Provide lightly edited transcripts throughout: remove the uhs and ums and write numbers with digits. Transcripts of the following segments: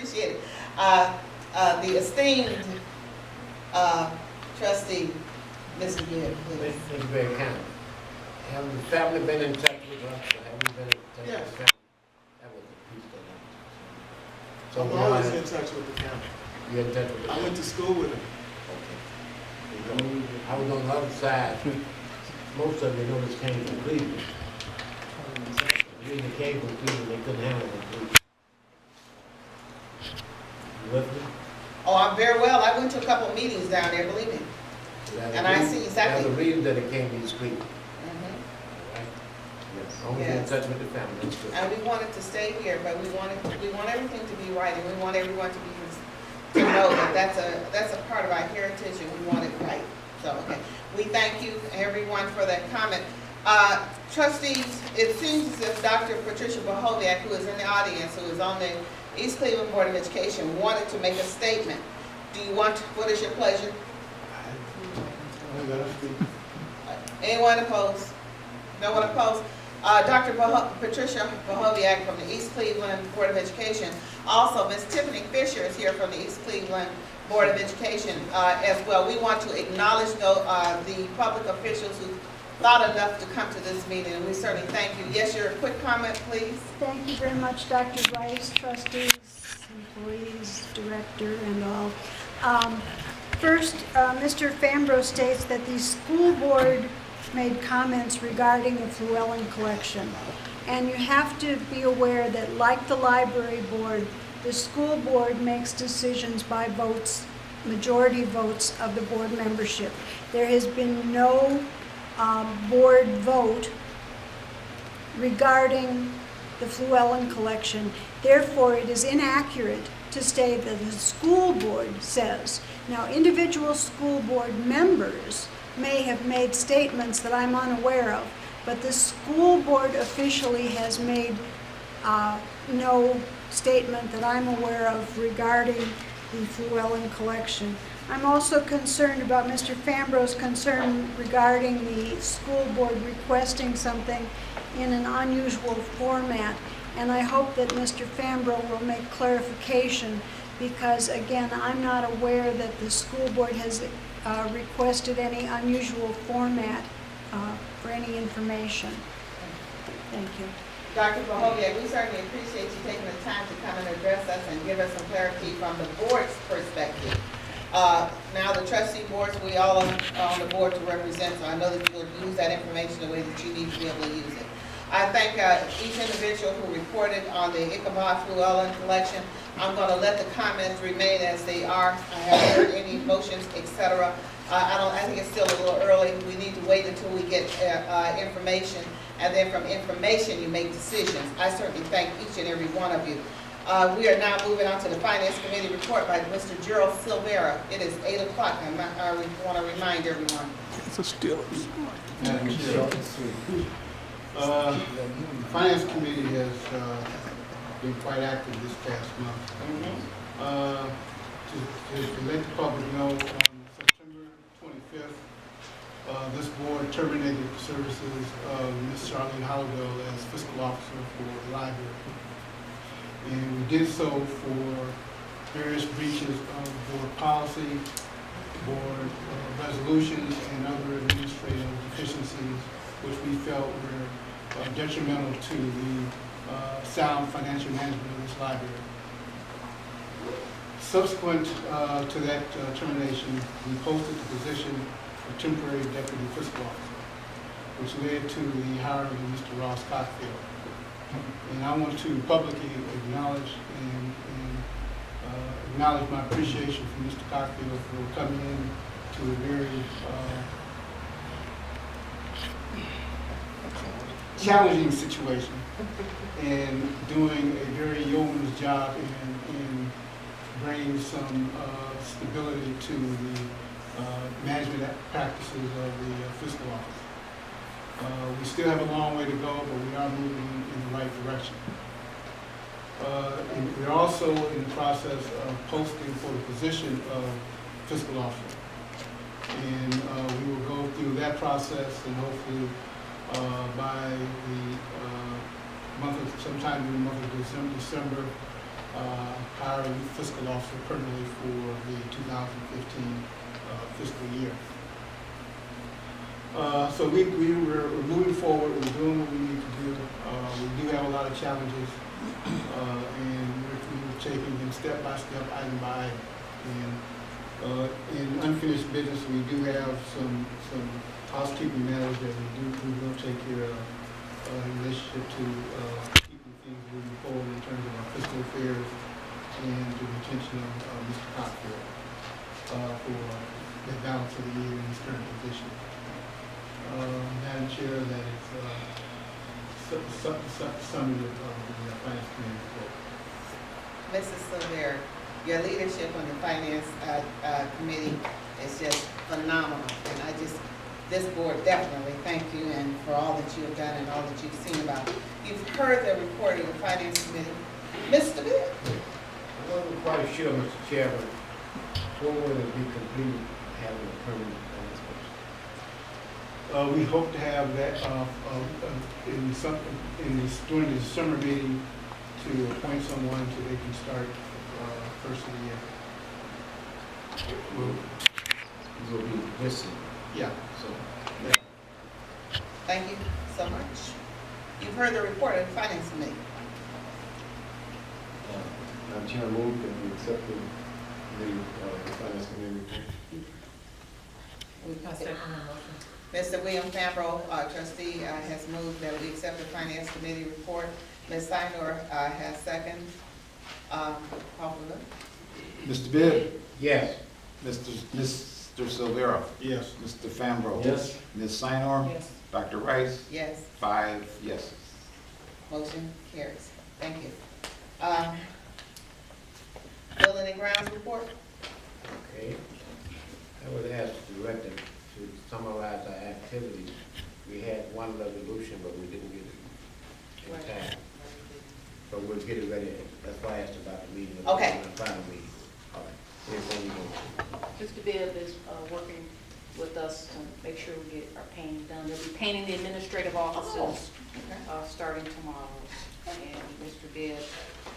appreciate it. The esteemed trustee, Mr. Gibb, please. Thank you very kind. Have the family been in touch with us? Have you been in touch Yes. with the family? That was a piece of that. So I'm always in touch with the family. you're in touch with the I went to school with them. Okay. I was on the other side. Most of you know this came from Cleveland. The reason it came from Cleveland, they couldn't handle it. You with me? Oh, I'm very well. I went to a couple of meetings down there, believe me. And I see exactly. There's a reason that it came from Cleveland. Mhm. Right? Yes. Always in Yes. touch with the family. That's good. And we wanted to stay here, but we want everything to be right, and we want everyone to know that that's a part of our heritage, and we want it right. So, okay, we thank you, everyone, for that comment. Trustees, it seems as if Dr. Patricia Bohoviak, who is in the audience, who is on the East Cleveland Board of Education, wanted to make a statement. Do you want, what is your pleasure? Anyone opposed? No one opposed? Dr. Patricia Bohoviak from the East Cleveland Board of Education. Also, Ms. Tiffany Fisher is here from the East Cleveland Board of Education as well. We want to acknowledge the public officials who thought enough to come to this meeting, and we certainly thank you. Yes, your quick comment, please. Thank you very much, Dr. Rice, trustees, employees, director, and all. First, Mr. Fambro states that the school board made comments regarding the Llewellyn collection. And you have to be aware that, like the library board, the school board makes decisions by votes, majority votes of the board membership. There has been no board vote regarding the Llewellyn collection. Therefore, it is inaccurate to state that the school board says. Now, individual school board members may have made statements that I'm unaware of, but the school board officially has made no statement that I'm aware of regarding the Llewellyn collection. I'm also concerned about Mr. Fambro's concern regarding the school board requesting something in an unusual format, and I hope that Mr. Fambro will make clarification, because again, I'm not aware that the school board has requested any unusual format for any information. Thank you. Dr. Bohoviak, we certainly appreciate you taking the time to come and address us and give us some clarity from the board's perspective. Now, the trustee boards, we all are on the board to represent, so I know that you will use that information the way that you need to be able to use it. I thank each individual who reported on the Ichabod Llewellyn collection. I'm going to let the comments remain as they are. I haven't heard any motions, etc. I think it's still a little early. We need to wait until we get information, and then from information you make decisions. I certainly thank each and every one of you. We are now moving on to the Finance Committee report by Mr. Gerald Silvera. It is 8 o'clock. I want to remind everyone. It's a still. The Finance Committee has been quite active this past month. To let the public know, on September 25th, this board terminated the services of Ms. Charlene Hollowell as fiscal officer for the library. And we did so for various breaches of board policy, board resolutions, and other administrative deficiencies which we felt were detrimental to the sound financial management of this library. Subsequent to that termination, we posted the position of temporary deputy fiscal officer, which led to the hiring of Mr. Ross Cockfield. And I want to publicly acknowledge acknowledge my appreciation for Mr. Cockfield for coming in to a very challenging situation and doing a very yeoman's job in bringing some stability to the management practices of the fiscal office. We still have a long way to go, but we are moving in the right direction. And we're also in the process of posting for the position of fiscal officer. And we will go through that process, and hopefully by the sometime in the month of December, hiring fiscal officer permanently for the 2015 fiscal year. So we're moving forward, we're doing what we need to do. We do have a lot of challenges, and we're taking them step by step, item by item. And in unfinished business, we do have some housekeeping matters that we will take care of in relationship to keeping things moving forward in terms of our fiscal affairs and the retention of Mr. Cockfield for the balance of the year in his current position. Madam Chair, that is summary of the Finance Committee report. Mrs. Silver, your leadership on the Finance Committee is just phenomenal. And this board definitely thank you and for all that you have done and all that you've seen about it. You've heard the report of the Finance Committee. Mr. Bill? I wasn't quite sure, Mr. Chairman, when will it be completed having a permanent finance person? We hope to have that during the summer meeting to appoint someone so they can start first of the year. It will be this year. Yeah. So, Thank you so much. You've heard the report of the Finance Committee. Madam Chair, I move that we accept the Finance Committee report. Mr. William Fambro, trustee, has moved that we accept the Finance Committee report. Ms. Sinor has second. Call for the vote. Mr. Bibb? yes. Mr. Silvera? Yes. Mr. Fambro? Yes. Ms. Sinor? Yes. Dr. Rice? Yes, 5 yeses. motion carries. Thank you. Building and grounds report? Okay. I would ask the director to summarize our activities. We had one resolution, but we didn't get it in time. But we'll get it ready. That's why I asked about the meeting. Okay. The final meeting. All right. Anything you want? Mr. Bibb is working with us to make sure we get our painting done. They'll be painting the administrative offices starting tomorrow. And Mr. Bibb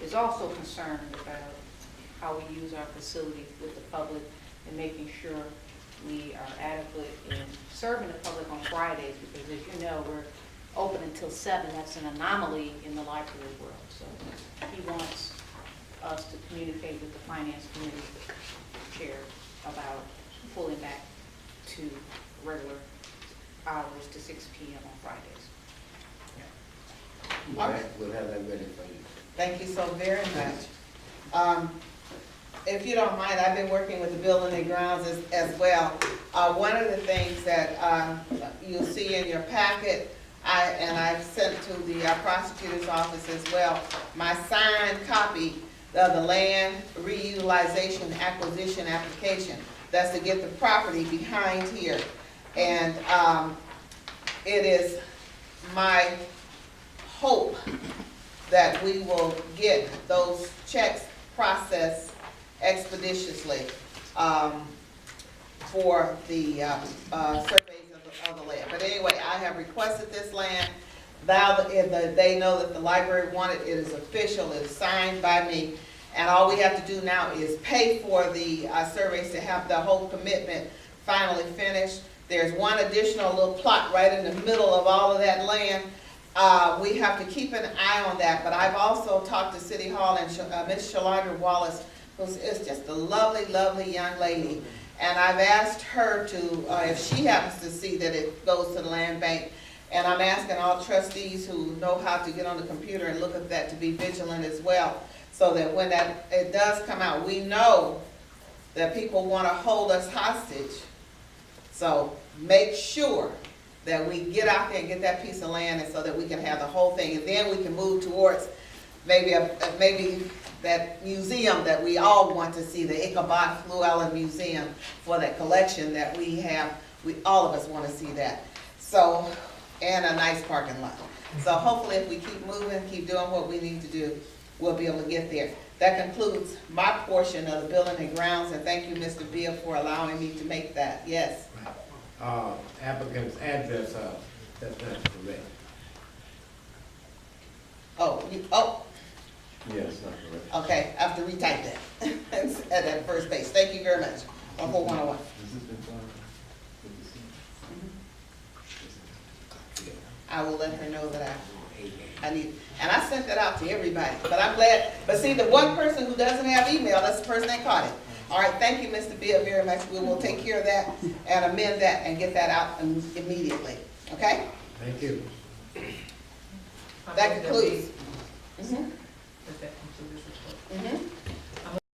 is also concerned about how we use our facilities with the public and making sure we are adequate in serving the public on Fridays, because as you know, we're open until 7. That's an anomaly in the library world. So he wants us to communicate with the Finance Committee chair about pulling back to regular hours to 6 p.m. on Fridays. We'll have that ready for you. Thank you so very much. If you don't mind, I've been working with the building and grounds as well. One of the things that you'll see in your packet, I've sent to the prosecutor's office as well, my signed copy of the land reutilization acquisition application. That's to get the property behind here. And it is my hope that we will get those checks processed expeditiously for the surveys of the land. But anyway, I have requested this land. They know that the library wanted it. It is official. It is signed by me. And all we have to do now is pay for the surveys to have the whole commitment finally finished. There's one additional little plot right in the middle of all of that land. We have to keep an eye on that. But I've also talked to City Hall and Ms. Shalandra Wallace, who is just a lovely, lovely young lady. And I've asked her to, if she happens to see that it goes to the land bank, and I'm asking all trustees who know how to get on the computer and look at that to be vigilant as well, so that when it does come out, we know that people want to hold us hostage. So make sure that we get out there and get that piece of land, and so that we can have the whole thing, and then we can move towards maybe that museum that we all want to see, the Ichabod Llewellyn Museum, for that collection that we have. All of us want to see that. So, and a nice parking lot. So hopefully if we keep moving, keep doing what we need to do, we'll be able to get there. That concludes my portion of the building and grounds, and thank you, Mr. Bill, for allowing me to make that. Yes. Applicant's address, that's not correct. Oh, Yes, not correct. Okay, I have to retype that at that first page. Thank you very much. 14101. Has this been filed with the city? I will let her know that I need, and I sent that out to everybody, but I'm glad, but see, the one person who doesn't have email, that's the person that caught it. All right, thank you, Mr. Bill, very much. We will take care of that and amend that and get that out immediately, okay? Thank you. That concludes. Does that conclude this report? Mhm.